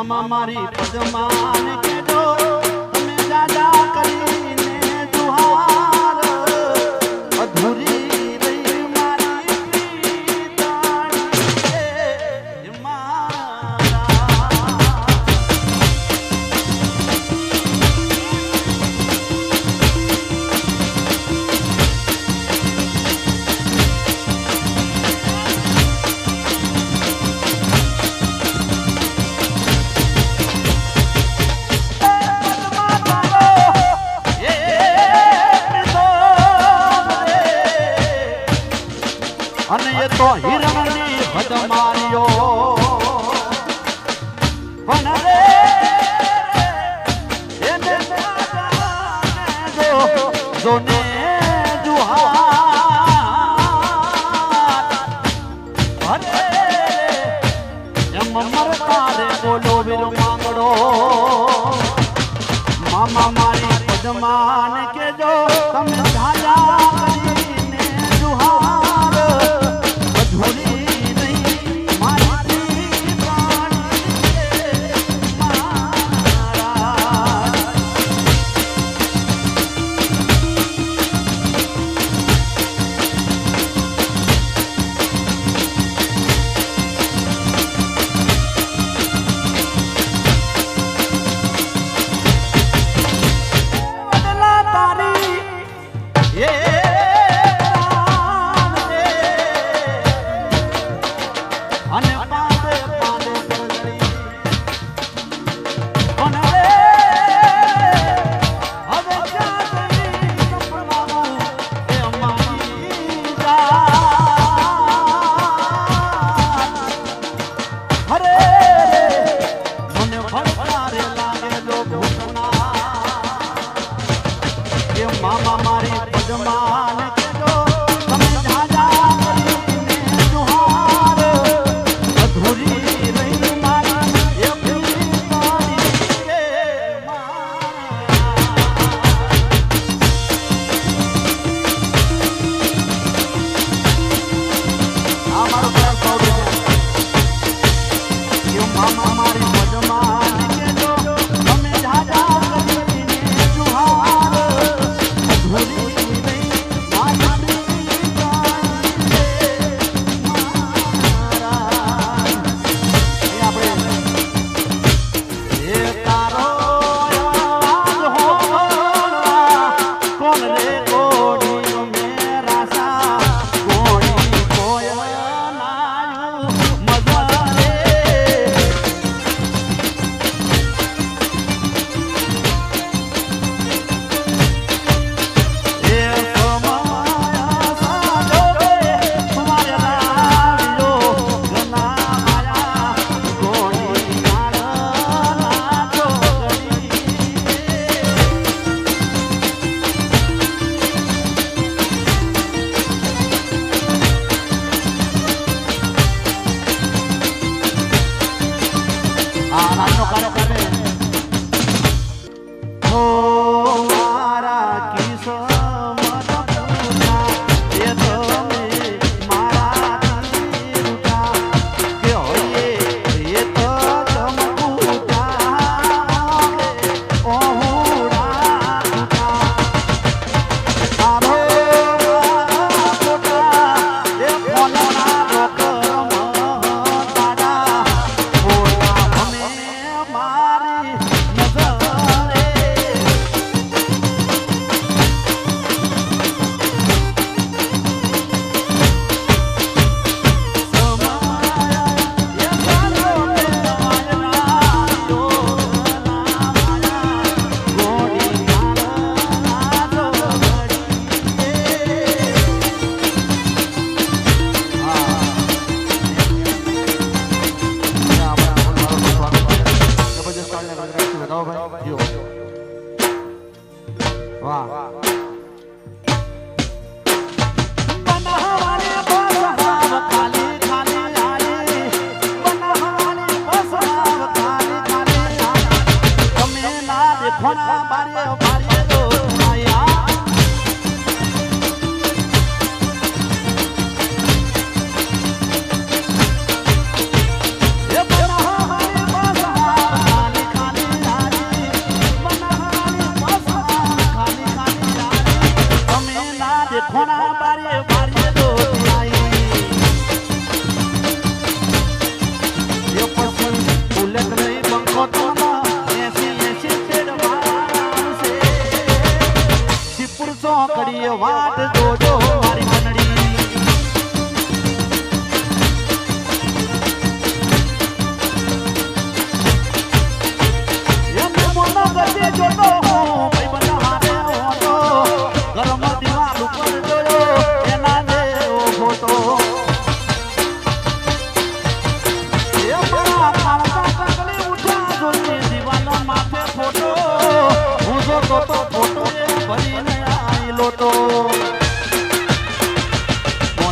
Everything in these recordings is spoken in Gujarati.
મામા મારી પદમાન કેજો તમે દાદા કરીને દુહાર અધૂરી રહી મારી પ્રીતાણી મારા અને એ તો હિરણની હદ માર્યો પણ રે એને જોને જુહાર અરે એમ મરતા રે બોલો વીર માંગડો મામા મારી પદમાન કેજો તમે ઝાલા કરીને જુહાર બદલાતા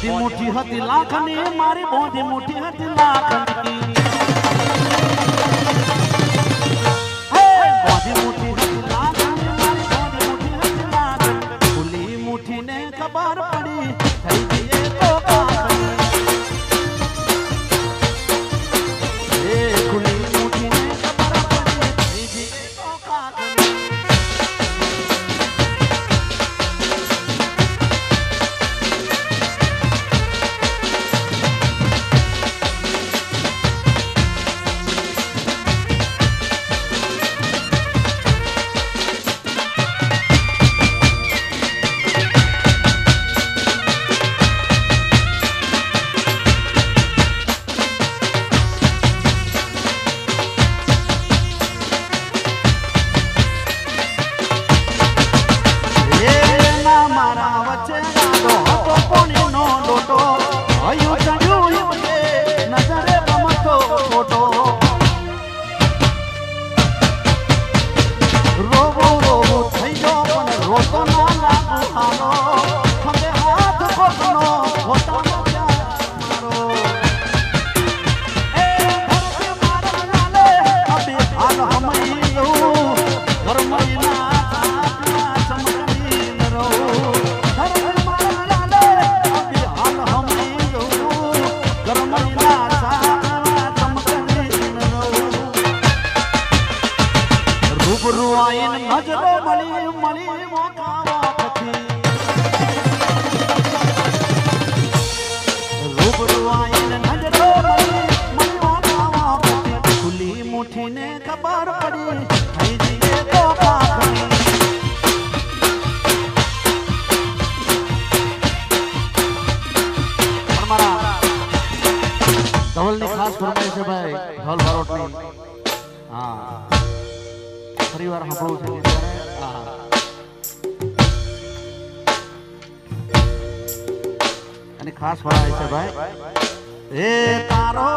બોધી મુઠી હતી લાખની મારી બોધી મુઠી હતી લાખની બોધી મુઠી હતી લાખની મારી બોધી મુઠી હતી લાખની ખુલી મુઠીને ખબર પડી થઈ ગઈ તો કાકની એ ખુલી મુઠીને ખબર પડી થઈ ગઈ તો કાકની નજરો મળી મળી રૂબરૂ આઈને નજરો મળી મળી ખુલી મુઠીને ખબર પડી થઈ જઈએ તો કાકની મારા ધવલની ખાસ ફરમાઈ છે ભાઈ ધવલ બારોટની હા પરિવાર સાંભળવું છે અને ખાસ ફરમાઈ છે ભાઈ એ તારો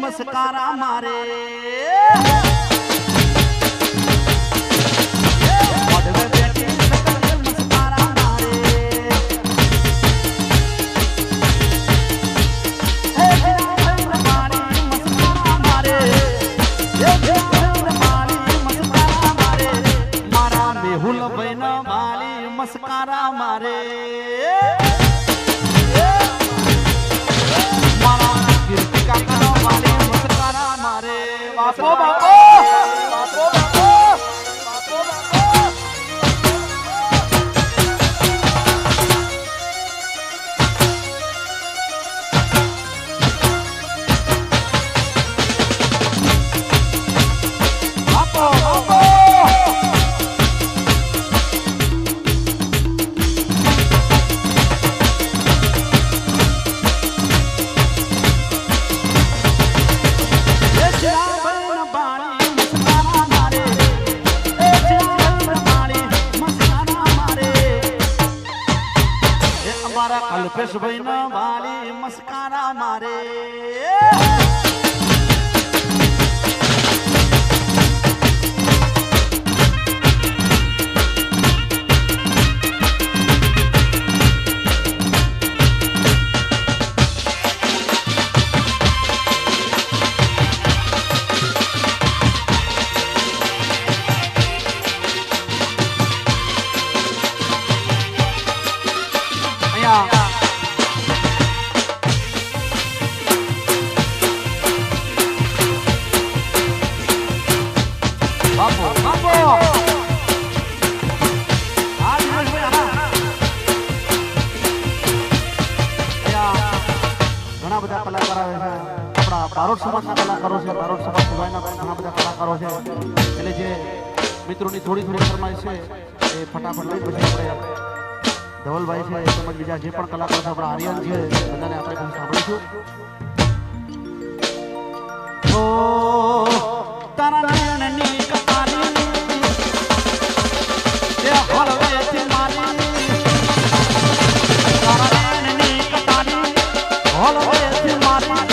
મસ્કારા મારે મારા મેહુલ ભાઈ ના મારી મસ્કારા મારે મારા કીર્તિ કાકા મારે મસ્કારા મારે વાસ બાપો બાપો બાપો બાપો કલ્પેશભાઈ ના વાલી મસ્કારા મારે બારોટ સમાજના કલાકારો છે બારોટ સમાજ સિવાયના ઘણા બધા કલાકારો છે એટલે જે મિત્રોની થોડી ફરમાઈશ છે એ ફટાફટ લઈ પછી આપણે ધવલભાઈ છે તેમજ બીજા જે પણ કલાકારો છે આપણા આર્યન છે બધાને આપણે પણ સાંભળીશું ઓ તારા નયનની કતારી એ હળવેથી મારી તારા નયનની કતારી હળવેથી મારી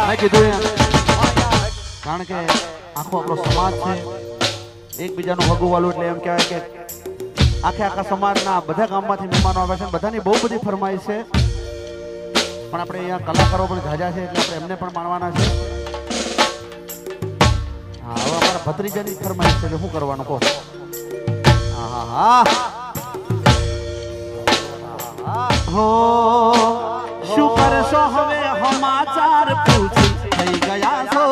મને કીધું એમ કારણ કે આખો આપણો સમાજ છે એકબીજાનું ભગવું વાળું એટલે એમ કહેવાય કે આખા સમાજના બધા ગામમાંથી મહેમાનો આવે છે બધાની બહુ બધી ફરમાઈશ છે પણ આપણે અહીંયા કલાકારો પણ જાજા છે એટલે આપણે એમને પણ માણવાના છે હા હવે અમારા ભત્રીજાની ફરમાઈશ છે કે શું કરવાનું કહો હા હા હા હો શું કરશો હવે સમાચાર પૂછી થઈ ગયા છો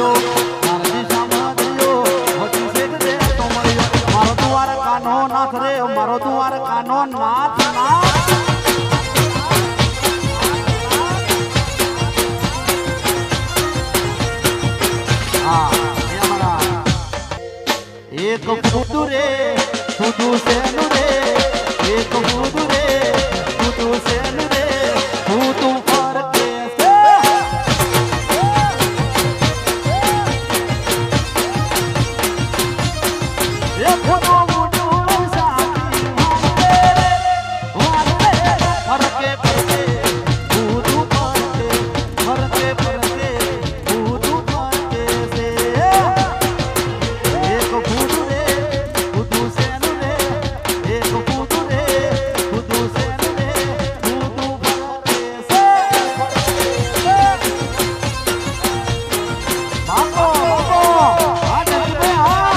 મળ્યો નારજી સામળ્યો હોતી છે રે તો મળ્યો મારો દ્વારકાનો નાથ રે મારો દ્વારકાનો નાથ નાથ એક ફૂટુ રે ફૂટુ સેનું રે એક ફૂટુ રે ફૂટુ સેનું રે ફૂટુ પર કેસે એ ફૂટુ ફૂટુ સાથી વારે ફરકે ફરકે ફૂટુ પરકે ફરકે ફરકે ફૂટુ પર કેસે એક ફૂટુ રે ફૂટુ સેનું રે એક ફૂટુ રે ફૂટુ સેનું રે ફૂટુ પર કેસે બાપો બાપો આ જલ્દી આ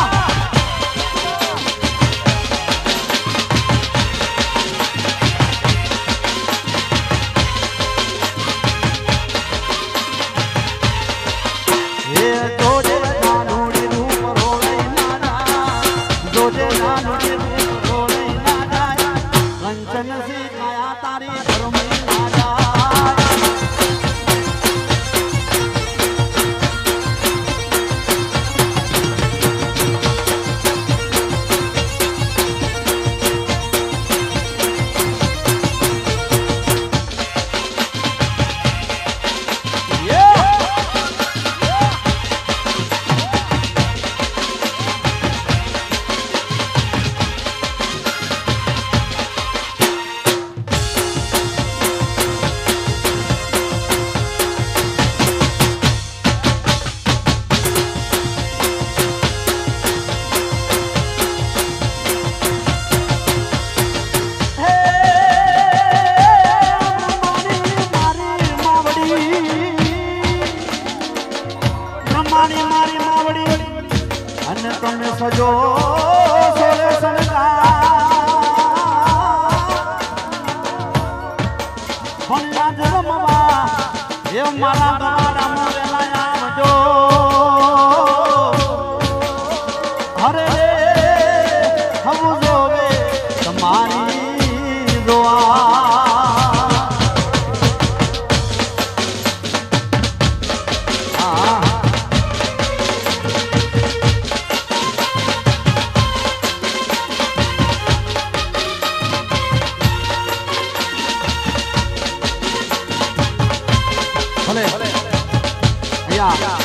એ જોજે નાનુડી રૂપ રોળઈ નાના જોજે નાનુડી રૂપ રોળઈ નાના કંચન સી કાયા તારી ધર્મઈ નાના બ્રહ્માની મારી માવડી અને તમે સજો સોરે સણગા ભણ્યા જન્મવા એ મારા ગાડા મોરેલા આવજો હરે હવું જોવે તમારી દુઆ ભલે અહીંયા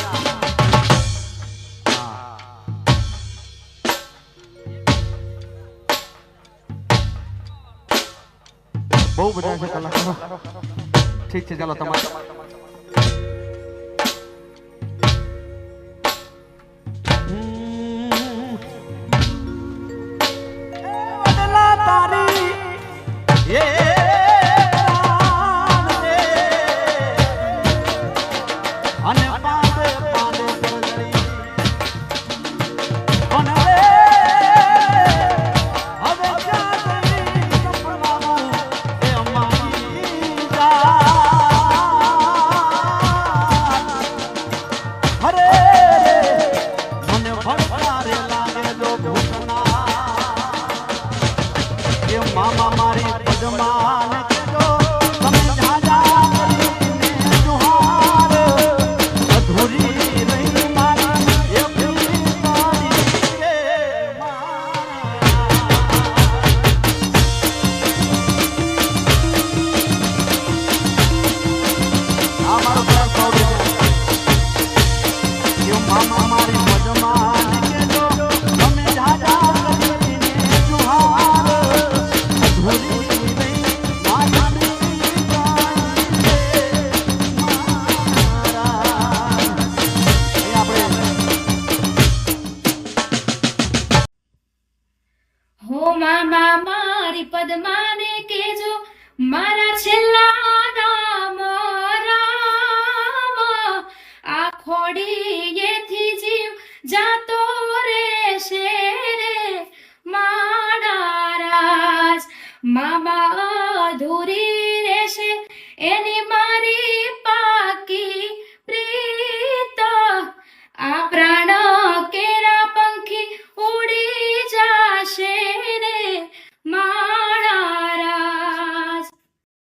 બહુ બધા છે કલાકારો ઠીક છે ચાલો તમારે તારી એ અને પાદે પાદે પરજડી અને હવે જાતની કપડાવું એ અમારી જાત હરે મને ભડકારે લાગે જો ભૂતના એ મામા મારી પદમાન કેજો તમે જાજા કરીને જુહાર અધૂરી રહી મારી એ પ્રીતાની કે આ મારો પ્યાર પાવડે એ મામા મારી પદમાન કેજો તમે જાજા કરીને જુહાર અધૂરી હો મામા મારી પદ્માને કેજો મારા છેલ્લા નામ રામ આ ખોડીએથી જીવ જાતો રહેશે રે મારા રાજ મામા અધૂરી રહેશે એની